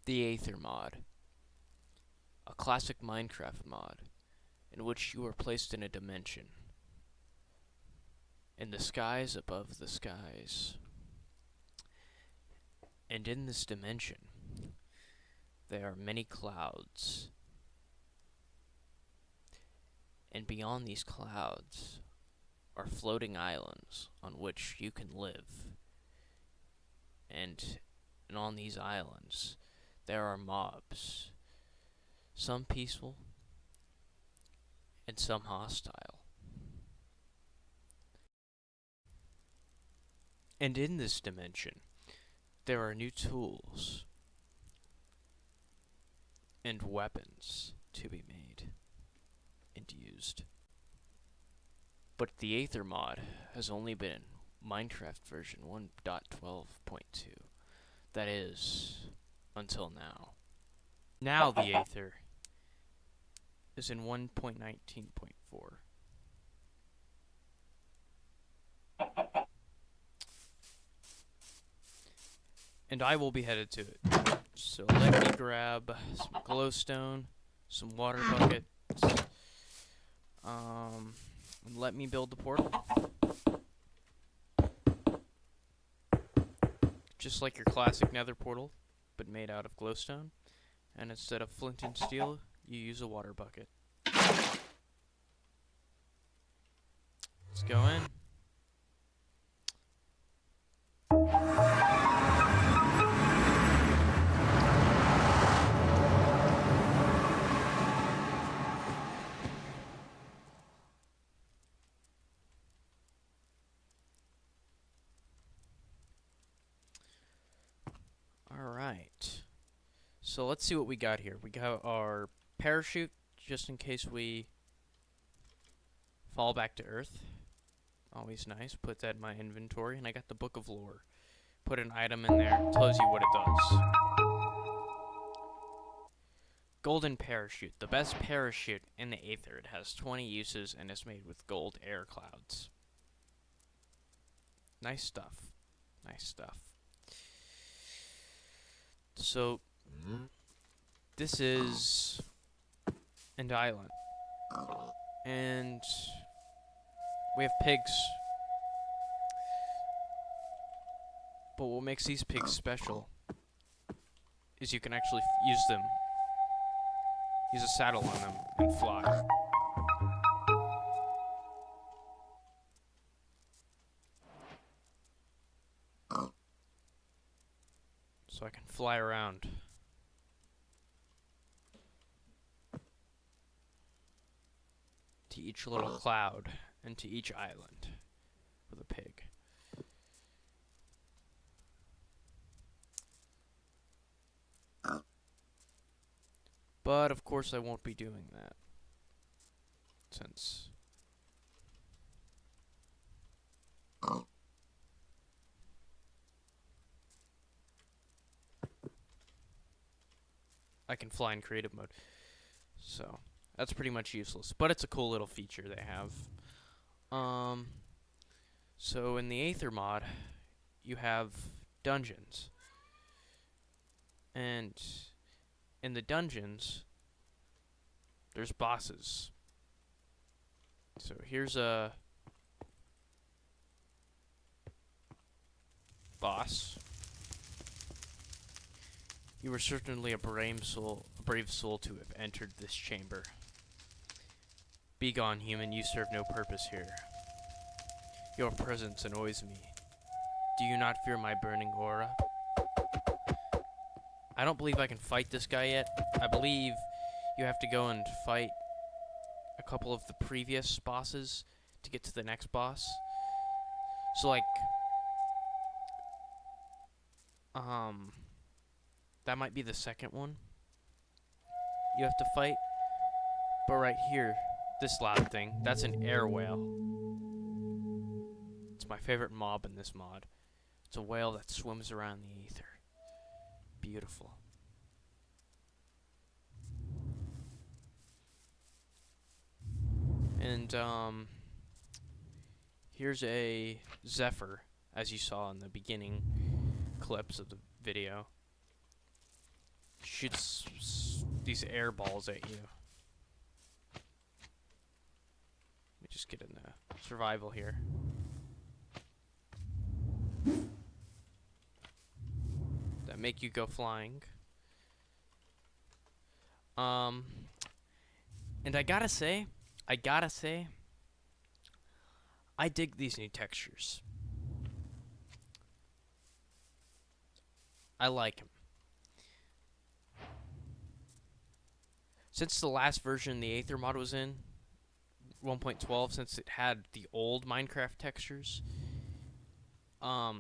The Aether Mod, a classic Minecraft mod in which you are placed in a dimension, in the skies above the skies. And in this dimension, there are many clouds. And beyond these clouds are floating islands on which you can live. And on these islands, there are mobs, some peaceful and some hostile. And in this dimension, there are new tools and weapons to be made and used. But the Aether mod has only been in Minecraft version 1.12.2. That is, until now. Now the Aether is in 1.19.4. And I will be headed to it. So let me grab some glowstone, some water buckets, and let me build the portal. Just like your classic nether portal, but made out of glowstone. And instead of flint and steel, you use a water bucket. Let's go in. Alright. So let's see what we got here. We got our parachute, just in case we fall back to Earth. Always nice. Put that in my inventory. And I got the Book of Lore. Put an item in there. Tells you what it does. Golden parachute. The best parachute in the Aether. It has 20 uses and is made with gold air clouds. Nice stuff. Nice stuff. So, this is an island. And we have pigs. But what makes these pigs special is you can actually use them. Use a saddle on them and fly. So I can fly around. To each little cloud and to each island with a pig. But of course I won't be doing that, since I can fly in creative mode. So that's pretty much useless, but it's a cool little feature they have. So in the Aether mod, you have dungeons. And in the dungeons, there's bosses. So here's a boss. You were certainly a brave soul to have entered this chamber. Begone, human, you serve no purpose here. Your presence annoys me. Do you not fear my burning aura? I don't believe I can fight this guy yet. I believe you have to go and fight a couple of the previous bosses to get to the next boss. So, like, that might be the second one you have to fight. But right here, this loud thing, that's an air whale. It's my favorite mob in this mod. It's a whale that swims around the Aether. Beautiful. And, here's a Zephyr, as you saw in the beginning clips of the video. shoots these air balls at you. Let me just get in the survival here. That make you go flying. And I gotta say, I dig these new textures. I like them. Since the last version the Aether mod was in, 1.12, since it had the old Minecraft textures, all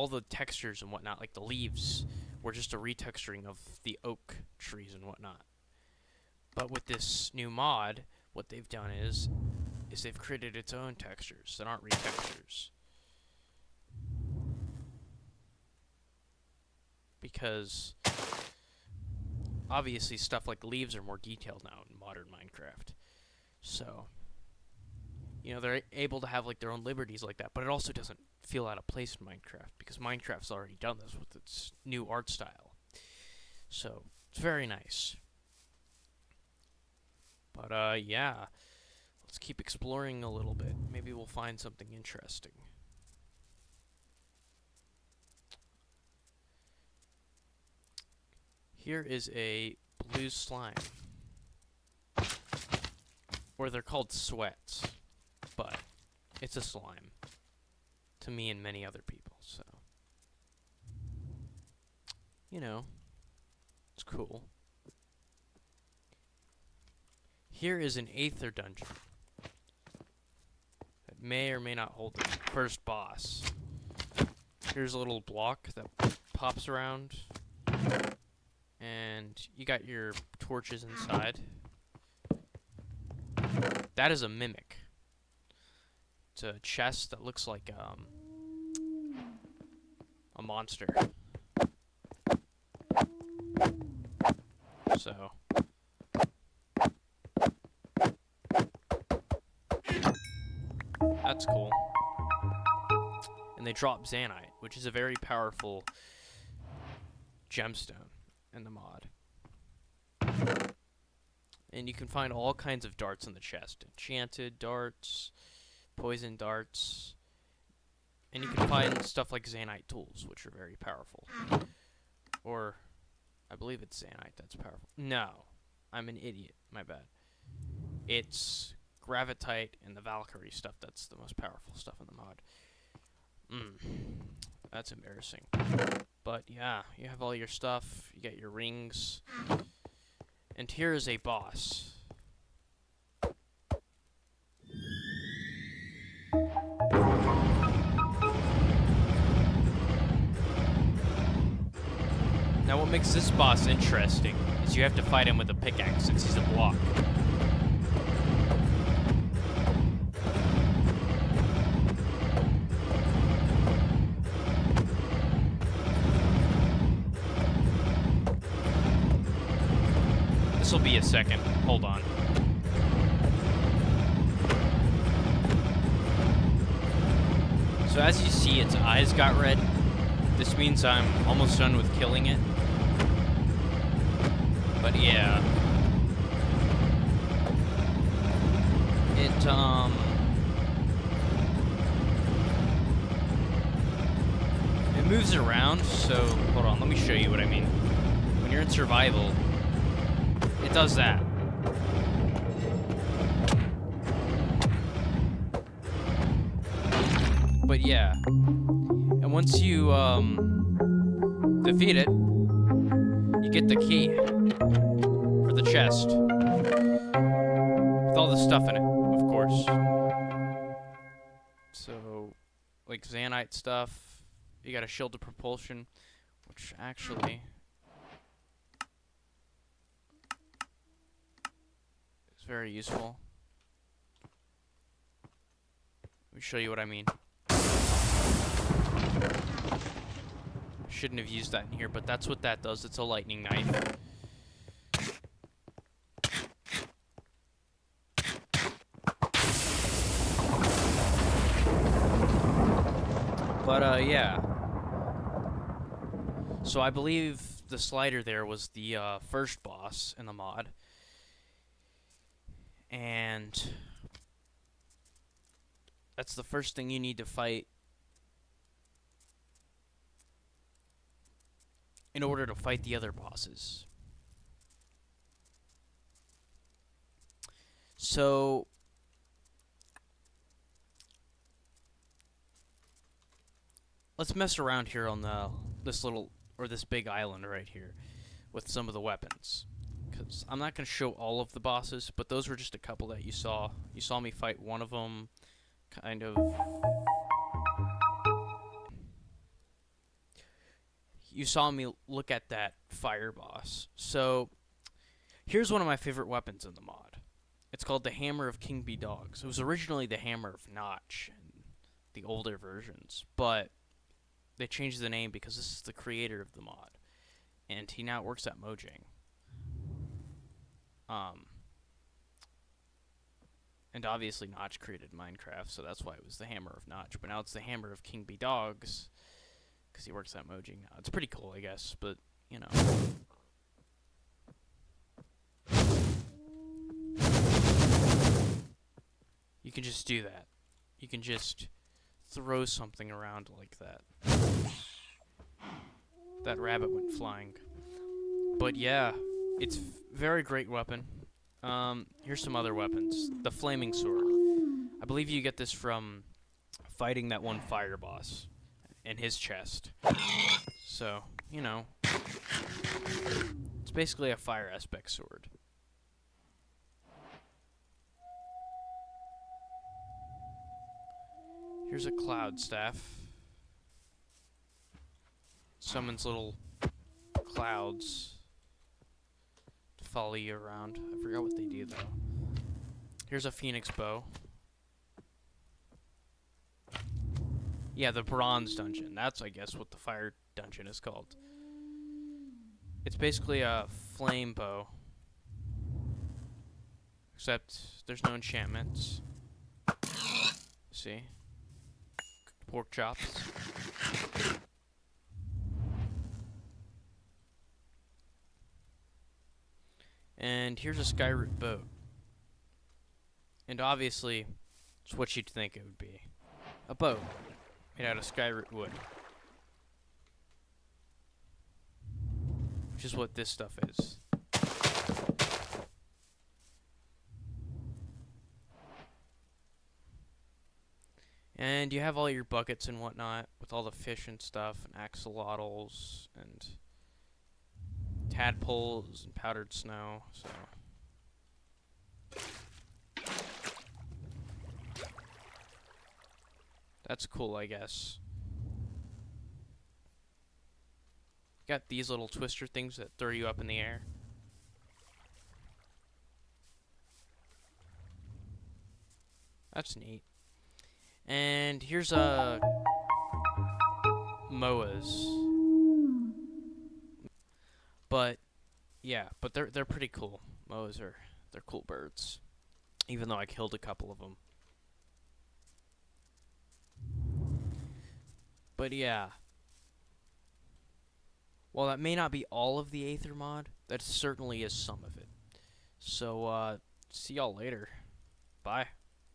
the textures and whatnot, like the leaves, were just a retexturing of the oak trees and whatnot. But with this new mod, what they've done is they've created its own textures that aren't retextures. Because obviously stuff like leaves are more detailed now in modern Minecraft. So, you know, they're able to have like their own liberties like that, but it also doesn't feel out of place in Minecraft because Minecraft's already done this with its new art style. So, it's very nice. But yeah, let's keep exploring a little bit. Maybe we'll find something interesting. Here is a blue slime. Or they're called sweats, but it's a slime. To me and many other people, so. You know, it's cool. Here is an Aether dungeon that may or may not hold the first boss. Here's a little block that pops around, and you got your torches inside. That is a mimic. It's a chest that looks like a monster. So that's cool. And they drop Zanite, which is a very powerful gemstone in the mod. And you can find all kinds of darts in the chest. Enchanted darts, poison darts, and you can find stuff like Zanite tools, which are very powerful. Or, I believe it's Zanite that's powerful. No, I'm an idiot, my bad. It's Gravitite and the Valkyrie stuff that's the most powerful stuff in the mod. That's embarrassing. But yeah, you have all your stuff, you get your rings. And here is a boss. Now what makes this boss interesting is you have to fight him with a pickaxe since he's a block. This will be a second. Hold on. So as you see, its eyes got red. This means I'm almost done with killing it. But yeah. It moves around, so hold on, let me show you what I mean. When you're in survival, it does that. But yeah. And once you defeat it, you get the key for the chest. With all the stuff in it, of course. So, like Zanite stuff, you got a shield of propulsion, which actually is very useful. Let me show you what I mean. Shouldn't have used that in here, but that's what that does. It's a lightning knife. But yeah. So I believe the slider there was the first boss in the mod, and that's the first thing you need to fight in order to fight the other bosses. So let's mess around here on this big island right here with some of the weapons, because I'm not going to show all of the bosses, but those were just a couple that you saw. You saw me fight one of them, kind of. You saw me look at that fire boss. So here's one of my favorite weapons in the mod. It's called the Hammer of King B Dogs. It was originally the Hammer of Notch in the older versions, but they changed the name because this is the creator of the mod, and he now works at Mojang. And obviously Notch created Minecraft, so that's why it was the Hammer of Notch. But now it's the Hammer of King B Dogs because he works at Mojang now. It's pretty cool, I guess, but you know. You can just do that. You can just throw something around like that. That rabbit went flying. But yeah, it's very great weapon. Here's some other weapons. The flaming sword. I believe you get this from fighting that one fire boss in his chest. So, you know, it's basically a fire aspect sword. Here's a cloud staff. Summons little clouds to follow you around. I forgot what they do though. Here's a phoenix bow. Yeah, the bronze dungeon. That's, I guess, what the fire dungeon is called. It's basically a flame bow, except there's no enchantments. See? Pork chops. And here's a skyroot boat. And obviously, it's what you'd think it would be. A boat made out of skyroot wood. Which is what this stuff is. And you have all your buckets and whatnot with all the fish and stuff, and axolotls, and tadpoles, and powdered snow, so. That's cool, I guess. Got these little twister things that throw you up in the air. That's neat. And here's moas. But yeah, but they're pretty cool. They're cool birds. Even though I killed a couple of them. But yeah. While that may not be all of the Aether mod, that certainly is some of it. So see y'all later. Bye.